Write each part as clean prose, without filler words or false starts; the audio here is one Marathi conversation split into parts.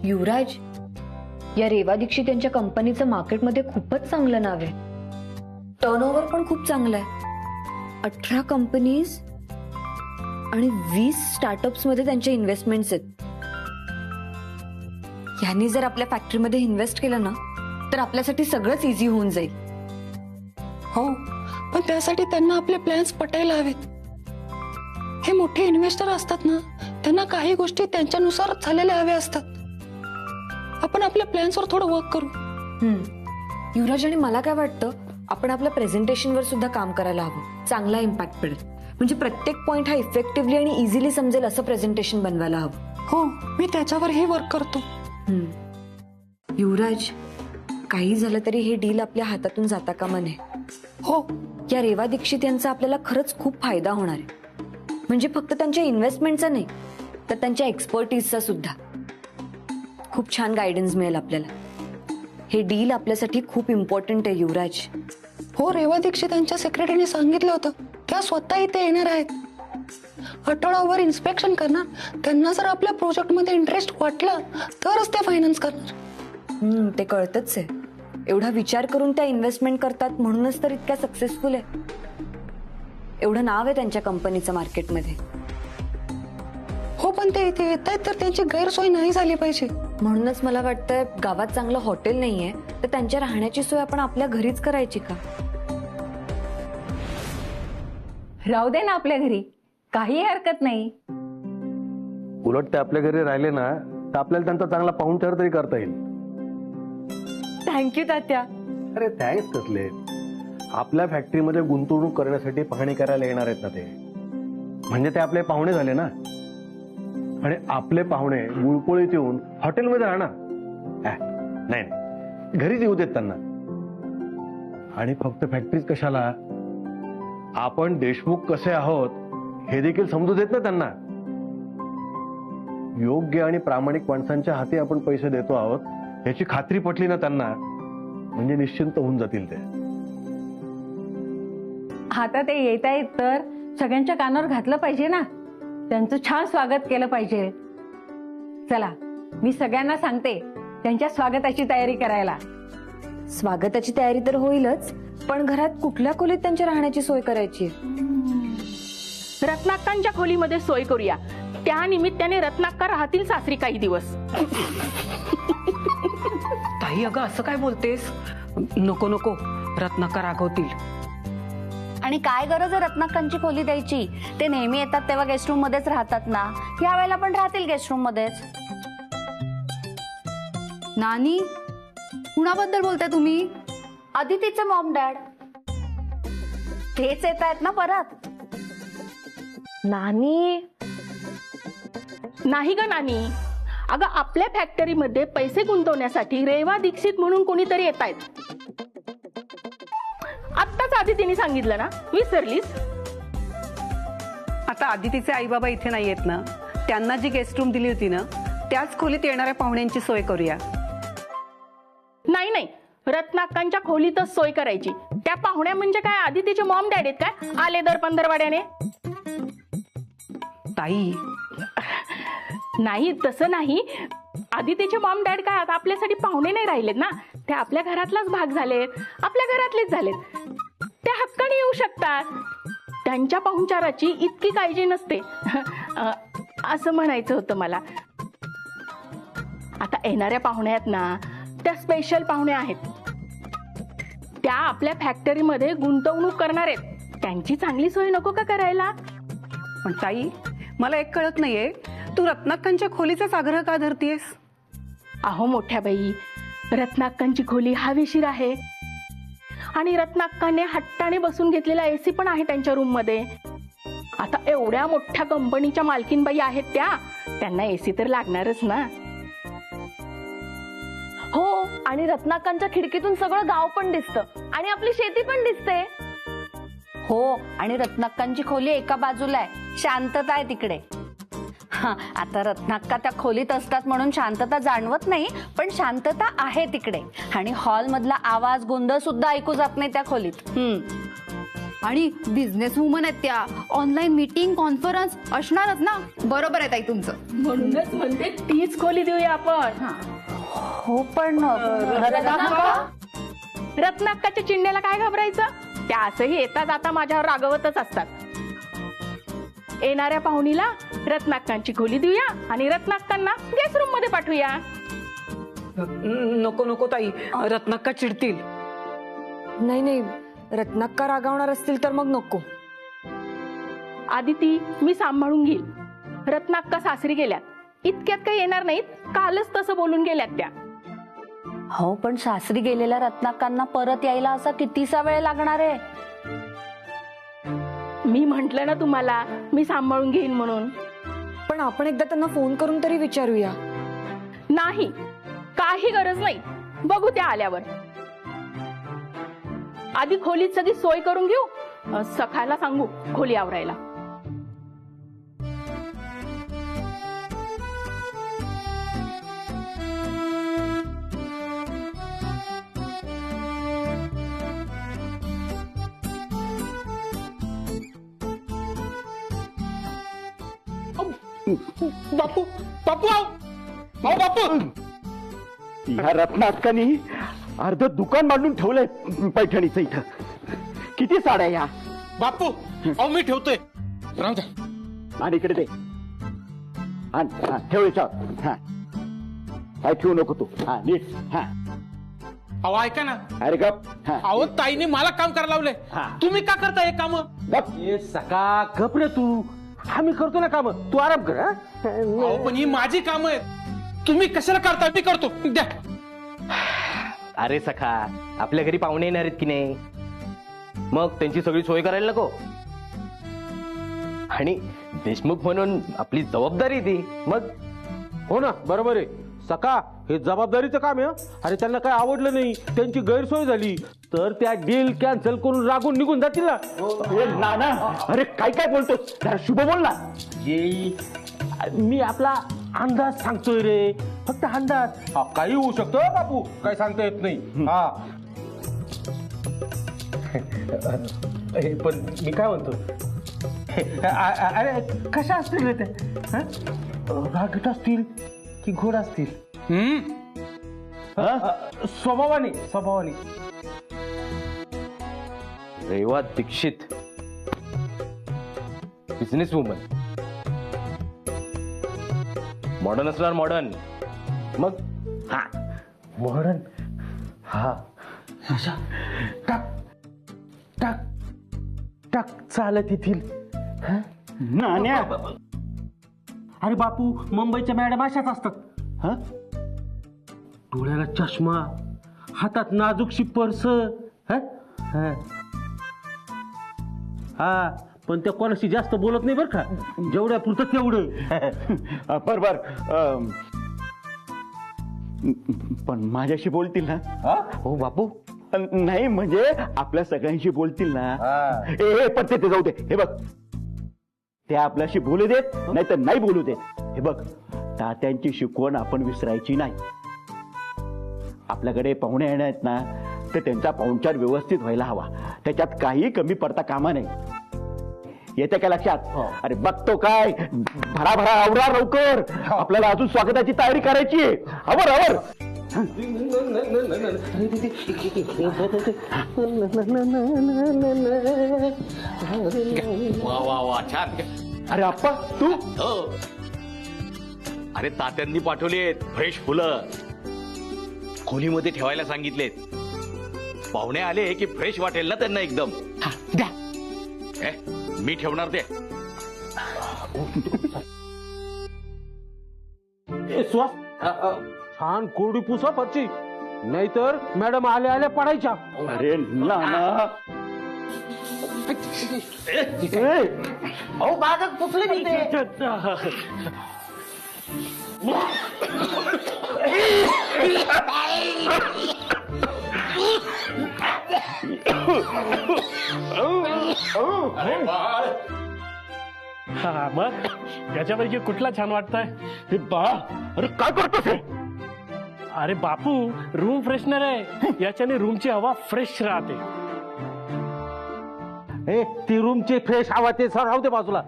युवराज, या रेवा दीक्षित यांच्या कंपनीचं मार्केटमध्ये खूपच चांगलं नाव आहे. टर्नओव्हर पण खूप चांगलं आहे. 18 कंपनीज आणि 20 स्टार्टअप्स मध्ये त्यांच्या इन्व्हेस्टमेंट्स आहेत. यांनी जर आपल्या फॅक्टरीमध्ये इन्व्हेस्ट केलं ना तर आपल्यासाठी सगळंच इझी होऊन जाईल. हो, पण त्यासाठी त्यांना आपले प्लॅन्स पटायला हवेत. हे मोठे इन्व्हेस्टर असतात ना, त्यांना काही गोष्टी त्यांच्यानुसार झालेल्या हव्या असतात. आपण आपल्या प्लॅन्सवर थोडं वर्क करू. युवराज, आणि मला काय वाटतं, आपण आपल्या प्रेझेंटेशनवर सुद्धा काम करायला हवं. चांगला इम्पॅक्ट पडेल. म्हणजे प्रत्येक पॉइंट हा इफेक्टिव्हली आणि इझिली समजेल असं प्रेझेंटेशन बनवायला हवं. हो, मी त्याच्यावरही वर्क करतो. युवराज, काही झालं तरी हे डील आपल्या हातातून जाता कामा नये. हो, या रेवा दीक्षित यांचा आपल्याला खरंच खूप फायदा होणार आहे. म्हणजे फक्त त्यांच्या इन्व्हेस्टमेंटचा नाही तर त्यांच्या एक्सपर्टीजचा सुद्धा. खूप छान गायडन्स मिळेल आपल्याला. हे डील आपल्यासाठी खूप इम्पॉर्टंट आहे युवराज. हो, रेवा दीक्षित यांच्या सेक्रेटरीने सांगितलं होतं त्या स्वतः इथे येणार आहेत. आठवडाभर इन्स्पेक्शन करणार. त्यांना जर आपल्या प्रोजेक्टमध्ये इंटरेस्ट वाटला तरच ते फायनान्स करणार. ते कळतच आहे. एवढा विचार करून त्या इन्व्हेस्टमेंट करतात, म्हणूनच तर इतक्या सक्सेसफुल आहे. एवढं नाव आहे त्यांच्या कंपनीचं मार्केटमध्ये. हो, पण ते इथे येत आहेत तर त्यांची गैरसोय नाही झाली पाहिजे. म्हणूनच मला वाटतंय गावात चांगलं हॉटेल नाहीये तर त्यांच्या राहण्याची सोय आपण आपल्या घरीच करायची का? राहू दे ना आपल्या घरी, काही हरकत नाही. उलट ते आपल्या घरी राहिले ना तर आपल्याला त्यांचा चांगला पाहुणचार तरी करता येईल. थँक्यू तात्या. अरे थँक्स कसले, आपल्या फॅक्टरीमध्ये गुंतवणूक करण्यासाठी पाहणी करायला येणार आहेत ना ते. म्हणजे ते आपले पाहुणे झाले ना. आणि आपले पाहुणे गुळपोळीत येऊन हॉटेलमध्ये राहणार नाही, घरीच येऊ देत त्यांना. आणि फक्त फॅक्टरीज कशाला, आपण देशमुख कसे आहोत हे देखील समजू देत ना त्यांना. योग्य आणि प्रामाणिक माणसांच्या हाती आपण पैसे देतो आहोत याची खात्री पटली ना त्यांना, म्हणजे निश्चिंत होऊन जातील ते. आता ते येत आहेत तर सगळ्यांच्या कानावर घातलं पाहिजे ना. त्यांचं छान स्वागत केलं पाहिजे. चला, मी सगळ्यांना सांगते त्यांच्या स्वागताची तयारी करायला. स्वागताची तयारी तर होईलच, पण घरात कुठल्या खोलीत त्यांच्या राहण्याची सोय करायची? रत्नाक्कांच्या खोलीमध्ये सोय करूया. त्या निमित्ताने रत्नाक्का राहतील सासरी काही दिवस. ताई, अगं असं काय बोलतेस? नको नको, रत्नाकर रागवतील. आणि काय गरज आहे रत्नाक्कांची खोली द्यायची? ते नेहमी येतात तेव्हा गेस्ट रूम मध्येच राहतात ना. या वेळेला पण राहतील गेस्ट रूम मध्येच. नानी, कुणाबद्दल बोलताय तुम्ही? अदितीचे मॉम डॅड. तेच येत आहेत ना परत. नानी नाही ग नानी. अगं आपल्या फॅक्टरीमध्ये पैसे गुंतवण्यासाठी रेवा दीक्षित म्हणून कोणीतरी येत आहेत. आत्ताच आदितीने सांगितलं ना, विसरलीस? आता आदितीचे आई बाबा इथे नाही येत ना, त्यांना जी गेस्ट रूम दिली होती ना त्याच खोलीत येणाऱ्या पाहुण्यांची सोय करूया. नाही नाही, रत्नाक्कांच्या खोलीतच सोय करायची. त्या पाहुण्या म्हणजे काय आदितीचे मॉम डॅड आहेत काय? आले दर पंधरवाड्याने? ताई, नाही तसं नाही. आदितीचे मॉम डॅड काय आता आपल्यासाठी पाहुणे नाही राहिलेत ना. ते आपल्या घरातलाच भाग झालेत, आपल्या घरातलेच झालेत. त्या हक्काने येऊ शकतात. त्यांच्या पाहुणचाराची इतकी काळजी नसते असं म्हणायचं होतं मला. आता येणाऱ्या पाहुण्या आहेत ना, त्या स्पेशल पाहुण्या आहेत. त्या आपल्या फॅक्टरीमध्ये गुंतवणूक करणार आहेत. त्यांची चांगली सोय नको का करायला? पण ताई, मला एक कळत नाहीये, तू रत्नाक्कांच्या खोलीचाच आग्रह का धरतीयस? अहो मोठ्या बाई, रत्नाक्कांची खोली हवेशीर आहे आणि रत्नाक्काने हट्टाने बसून घेतलेला एसी पण आहे त्यांच्या रूम मध्ये. आता एवढ्या मोठ्या कंपनीच्या मालकीनबाई आहेत त्या, त्यांना एसी तर लागणारच ना. हो, आणि रत्नाक्कांच्या खिडकीतून सगळं गाव पण दिसतं आणि आपली शेती पण दिसते. हो, आणि रत्नाक्कांची खोली एका बाजूला आहे, शांतता आहे तिकडे. आता रत्नाक्का त्या खोलीत असतात म्हणून शांतता जाणवत नाही, पण शांतता आहे तिकडे. आणि हॉल मधला आवाज गोंधळ सुद्धा ऐकू जात नाही त्या खोलीत. आणि बिझनेस वुमन आहेत त्या. ऑनलाईन मीटिंग कॉन्फरन्स असणारच ना. बरोबर आहे ताई तुमचं. म्हणूनच म्हणते तीच खोली देऊया आपण. हो पण रत्नाक्काच्या चिंडेला काय घाबरायचं? त्या असंही येता जाता माझ्यावर रागवतच असतात. येणाऱ्या पाहुणीला रत्नाक्कांची खोली देऊया आणि रत्नाक्कांना गेस्ट रूम मध्ये पाठवूया. नको नको ताई, रत्नाक्का चिडतील. नाही नाही, रत्नाक्का रागावणार असतील तर मग नको. आदिती, मी सांभाळून घेईल. रत्नाक्का सासरी गेल्यात, इतक्यात काही येणार नाहीत. कालच तसं बोलून गेल्यात त्या. हो पण सासरी गेलेल्या रत्नाक्कांना परत यायला असा कितीसा वेळ लागणार आहे? मी म्हंटल ना तुम्हाला, मी सांभाळून घेईन म्हणून. पण आपण एकदा त्यांना फोन करून तरी विचारूया. नाही, काही गरज नाही. बघू त्या आल्यावर. आधी खोलीत सगळी सोय करून घेऊ. सखायला सांगू खोली आवरायला. बापू बापू अहो बापू, ह्या रत्नाक्कानी अर्ध दुकान बांधून ठेवलंय पैठणीचं इथं. किती साड्या ह्या? बापू अहो मी ठेवतोय. राहू द्या. आणि इकडे दे. ठेव याच्यावर. हा, काय ठेवू नको तू. हा नीट. हा अहो ऐका ना. अरे गप. हा अहो ताईने मला काम करायला लावलंय. हा. तुम्ही का करता हे काम? गप. ए सका, गप रे तू. आम्ही करतो ना काम, तू आराम कर. हा? अहो पण ही माझी काम आहेत. तुम्ही कशाला करता? मी करतो. द्या. अरे सखा, आपल्या घरी पाहुणे येणार आहेत की नाही, मग त्यांची सगळी सोय करायला नको. आणि देशमुख म्हणून आपली जबाबदारी ती. मग हो ना, बरोबर आहे सका. हे जबाबदारीचं काम आहे. अरे त्यांना काय आवडलं नाही, त्यांची गैरसोय झाली तर त्या डील कॅन्सल करून रागून निघून जातील ना. अरे नाना, अरे काय काय बोलतोस? जरा शुभ बोल ना. मी आपला अंदाज सांगतोय रे, फक्त अंदाज. हा, काही होऊ शकतो बापू, काय सांगता येत नाही. हा पण मी काय म्हणतो, अरे कशा असतील रे ते? रागीट असतील की घोड असतील? स्वभावाने स्वभावाने. Reva Dixit, business woman, modern असणार मॉडर्न. मग हा मॉडर्न. हा अशा टाक टाक टाक चालत येतील. नाण्या. अरे बापू, मुंबईच्या मॅडम अशाच असतात. हा? डोळ्याला चष्मा, हातात नाजूकशी पर्स. हा पण त्या कोणाशी जास्त बोलत नाही बरं का, जेवढ्या पुरतं तेवढं. बर पण माझ्याशी बोलतील ना? हो बापू. नाही म्हणजे आपल्या सगळ्यांशी बोलतील ना? ए पण ते जाऊ दे. हे बघ, ते आपल्याशी बोलू देत नाही तर नाही बोलू देत. हे बघ, तात्यांची शिकवण आपण विसरायची नाही. आपल्याकडे पाहुणे येणार आहेत ना, तर त्यांचा पाहुणचार व्यवस्थित व्हायला हवा. त्याच्यात काही कमी पडता कामा नाही. येते का लक्षात? अरे बघतो काय, भराभरा आवरा लवकर. आपल्याला अजून स्वागताची तयारी करायची आहे. आवर आवर. वा वा वा, छान. अरे आप्पा तू? अरे तात्यांनी पाठवलेत फ्रेश फुलं, खोलीमध्ये ठेवायला सांगितलेत. पाहुणे आले की फ्रेश वाटेल ना त्यांना एकदम. द्या. मी ठेवणार ते. छान कोरडी पुसा फरची, नाहीतर मॅडम आल्या आल्या पडायच्या. अरे नाना. अहो बागच पुसले मी ते. हा मग याच्यापैकी कुठला छान वाटतंय? हे बाळा, अरे काय करतोस हे? अरे बापू, रूम फ्रेशनर आहे. याच्याने रूमची हवा फ्रेश राहते. ती रूमचे फ्रेश हवा ते सर राहू दे बाजूला.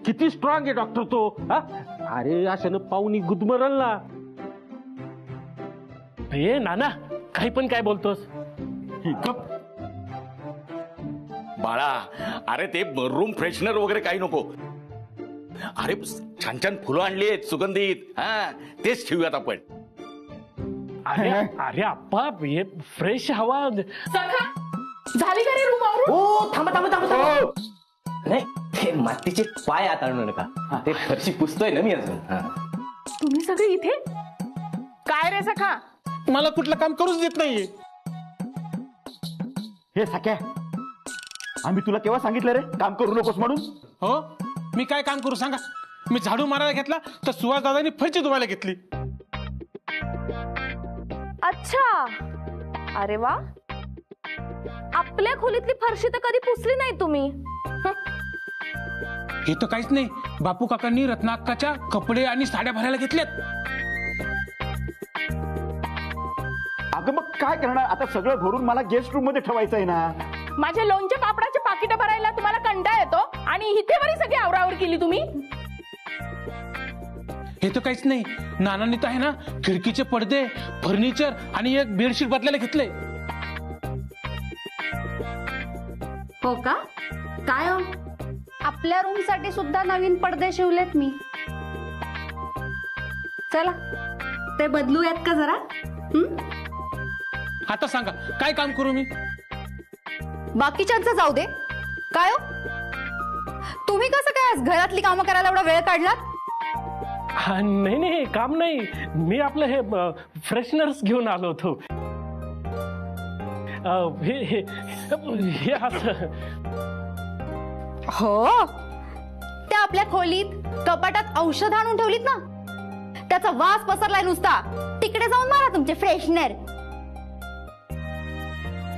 किती स्ट्रॉंग आहे डॉक्टर तो. हा? अरे अशानं पाहुणी गुदमरल ना. ए नाना, काही पण काय बोलतोस. बाळा, अरे ते रूम फ्रेशनर वगैरे काही नको. अरे छान छान फुलं आणली आहेत सुगंधित. हा, तेच ठेवूयात आपण. अरे अरे आप्पा, हे फ्रेश हवा. सखा, झाली का रे रूम आवरून? हो, थांबा. नाही, ते मातीचे पाय आता आणू नका. ते फरशी पुसतोय ना मी अजून. तुम्ही सगळे इथे काय रे सखा? मला कुठलं काम करूच देत नाहीये. हे सख्या, आम्ही तुला केव्हा सांगितलं रे काम करू नकोस म्हणून? हो, मी काय काम करू सांगा. मी झाडू मारायला घेतला तर सुहास दादानी फरची धुवायला घेतली. अच्छा, अरे वा. आपल्या खोलीतली फरशी तर कधी पुसली नाही तुम्ही. हे तर काहीच नाही. बापू काकांनी रत्नाक्काच्या कपडे आणि साड्या भरायला घेतल्यात. अगं मग काय करणार आता, सगळं भरून मला गेस्ट रूम मध्ये ठेवायचं आहे ना. माझ्या लोणच्या पापडाचे पाकिट भरायला तुम्हाला कंटाळा येतो आणि इथे बरी सगळी आवरावर केली तुम्ही. हे तर काहीच नाही. नानांनी तर आहे ना खिडकीचे पडदे, फर्निचर आणि एक बेडशीट बदलायला घेतले. हो का? काय हो, आपल्या रूम साठी सुद्धा नवीन पडदे शिवलेत मी. चला ते बदलूयात का जरा? आता सांगा काय काम करू मी? बाकीच्यांचं जाऊ दे. काय हो, तुम्ही कसं काय आज घरातली कामं करायला एवढा वेळ काढलात? नाही, काम नाही. मी आपलं हे फ्रेशनर्स घेऊन आलो होतो. हे असं. हो, त्या आपल्या खोलीत कपाटात औषध आणून ठेवलीत ना, त्याचा वास पसरलाय नुसता. तिकडे जाऊन मारा तुमचे फ्रेशनर.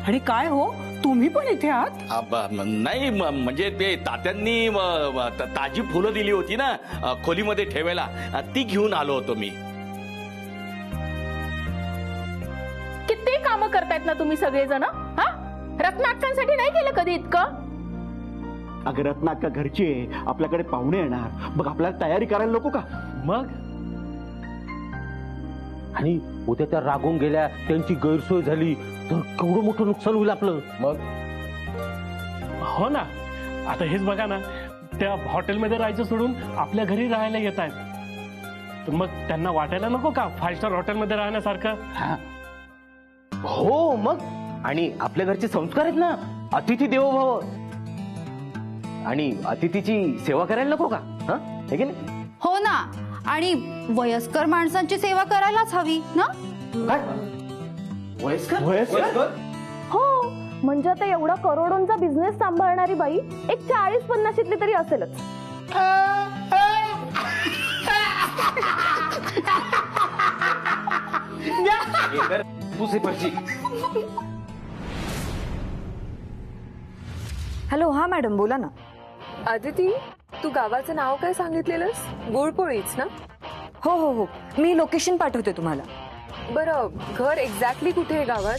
आणि काय हो, तुम्ही पण इथे आहात? नाही म्हणजे ते तात्यांनी ताजी फुलं दिली होती ना खोलीमध्ये ठेवायला, ती घेऊन आलो होतो मी. किती कामं करतायत ना तुम्ही सगळेजण. हा, रत्नाक्कांसाठी नाही केलं कधी इतकं? अगं रत्नाक्का घरची आहे, आपल्याकडे पाहुणे येणार, मग आपल्याला तयारी करायला नको का? मग आणि उद्या त्या रागून गेल्या, त्यांची गैरसोय झाली तर केवढं मोठं नुकसान होईल आपलं. मग हो ना, आता हेच बघा ना, त्या हॉटेलमध्ये राहायचं सोडून आपल्या घरी राहायला येत आहेत. तर मग त्यांना वाटायला नको का 5 स्टार हॉटेलमध्ये राहण्यासारखं? हो मग, आणि आपल्या घरचे संस्कार आहेत ना, अतिथी देवो भव, आणि अतिथीची सेवा करायला नको का? हे की नाही? हो ना, आणि वयस्कर माणसांची सेवा करायलाच हवी ना. काय वयस्कर? हो, म्हणजे आता एवढा करोडोंचा बिझनेस सांभाळणारी बाई एक 40-50ली तरी असेलच. हॅलो, हा मॅडम बोला ना. अदिती, तू गावाचं नाव काय सांगितलेलंस? गुळपोळीच ना? हो, मी लोकेशन पाठवते तुम्हाला. बरं, घर एक्झॅक्टली कुठे आहे गावात?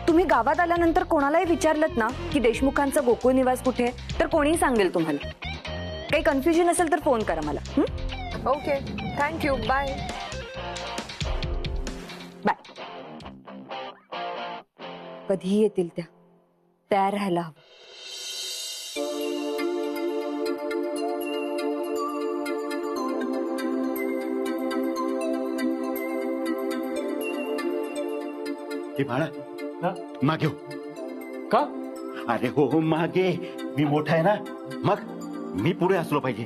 तुम्ही गावात आल्यानंतर कोणालाही विचारलत ना की देशमुखांचा गोकुळ निवास कुठे आहे, तर कोणीही सांगेल तुम्हाला. काही कन्फ्युजन असेल तर फोन करा मला. Okay, thank you, bye. बाय. कधीही येतील त्या, तयार राहायला हवं. बाळा मागे हो. का? अरे हो मागे, मी मोठा आहे ना, मग मी पुढे असलो पाहिजे.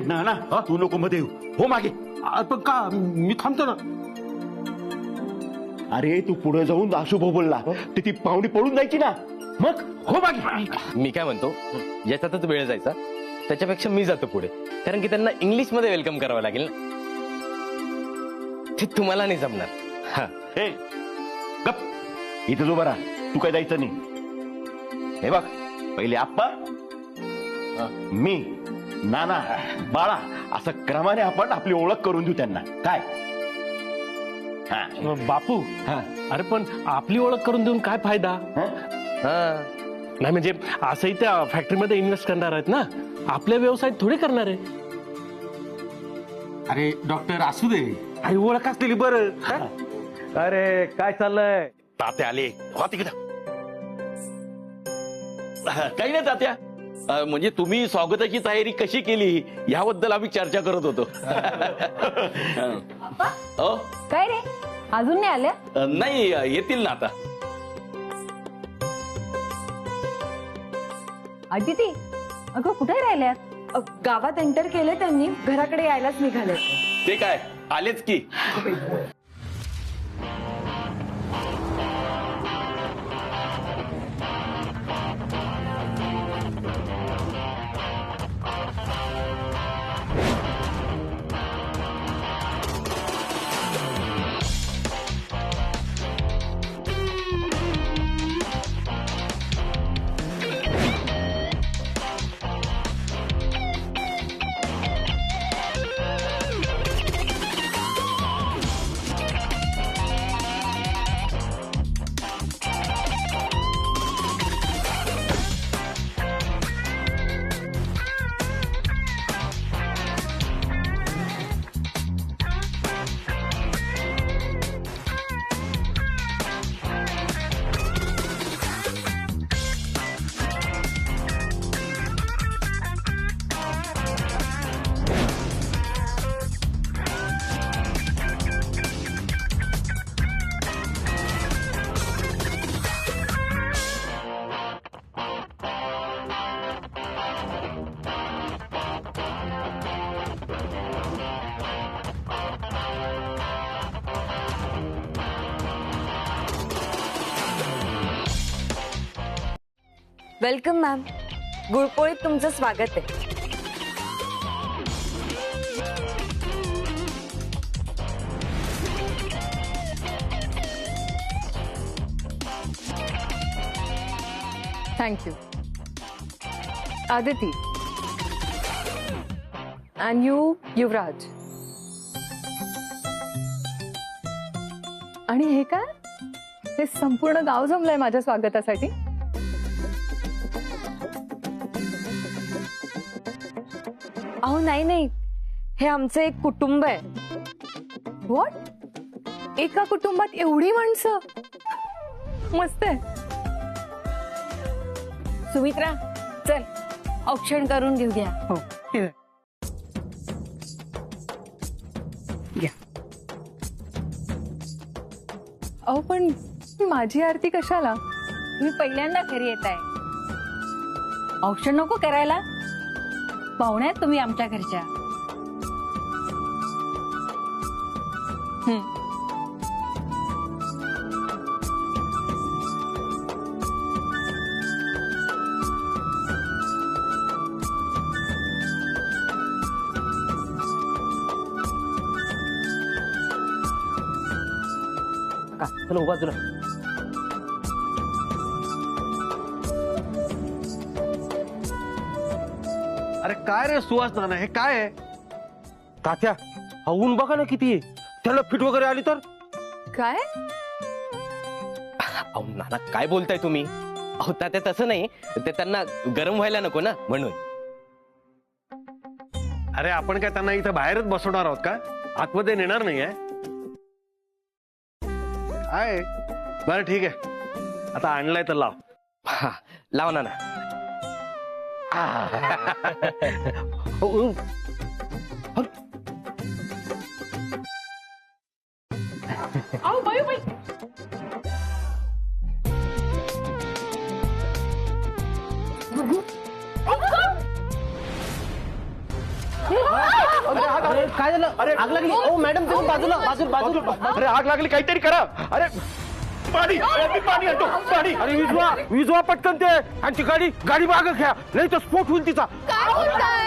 ना तू नको मध्ये हो मागे. पण का? मी थांबतो ना. अरे तू पुढे जाऊन अशुभ बोलला तर ती पाहुणी पळून जायची ना, मग हो मागे. मी काय म्हणतो, याच्यातच वेळ जायचा त्याच्यापेक्षा मी जातो पुढे, कारण की त्यांना इंग्लिश मध्ये वेलकम करावं लागेल ना. ते तुम्हाला नाही जमणार. हे गप, इथं जो बरा, तू काय जायचं नाही. हे बघ, पहिले आप्पा, मी, नाना, बाळा, असं क्रमाने आपण आपली ओळख करून देऊ त्यांना. काय बापू अरे पण आपली ओळख करून देऊन काय फायदा? नाही म्हणजे असंही त्या फॅक्टरीमध्ये इन्व्हेस्ट करणार आहेत ना, आपल्या व्यवसायात थोडे करणार आहे. अरे डॉक्टर असू दे, अरे ओळख असलेली बरं. अरे काय चाललंय? तात्या आले हो तिकडं. काही नाही तात्या, म्हणजे तुम्ही स्वागताची तयारी कशी केली याबद्दल आम्ही चर्चा करत होतो. हो काय रे, अजून नाही आल्या? नाही, येतील ना आता. अदिती, अगं कुठे राहिल्यात? गावात एंटर केले त्यांनी, घराकडे यायलाच निघाले. ते काय आलेच की. वेलकम मॅम, गुळपोळीत तुमचं स्वागत आहे. थँक्यू. आदिती अँड युवराज. आणि हे काय, हे संपूर्ण गाव जमलंय माझ्या स्वागतासाठी. अहो नाही नाही, हे आमचं एक कुटुंब आहे. व्हॉट? एका कुटुंबात एवढी माणसं? मस्त आहे. सुमित्रा, चल औक्षण करून घेऊया. हो अहो पण माझी आरती कशाला? तुम्ही पहिल्यांदा घरी येत आहे, औक्षण नको करायला? पाहुण्यात तुम्ही आमच्या घरच्या. चला बाजूला. अरे काय रे सुहास नाना, हे काय आहे? तात्या, हा ऊन बघा ना किती आहे, त्याला फिट वगैरे आली तर काय? अहो नाना काय बोलताय तुम्ही? अहो तात्या तसं नाही, ते त्यांना गरम व्हायला नको ना म्हणून. अरे आपण काय त्यांना इथं बाहेरच बसवणार आहोत का? आतमध्ये नेणार नाही आहे. बरं ठीक आहे, आता आणलाय तर लाव. हा लाव ना. अहो बाई बाई, काय झालं? अरे आग लागली. ओ मॅडम तुम्ही बाजूला बाजूला. अरे आग लागली, काहीतरी करा. अरे पाणी, मी पाणी आणतो, पाणी. अरे विजवा पटकन ते, आणि ती गाडी मागं घ्या, नाही तर स्फोट होईल तिचा. काय बोलताय?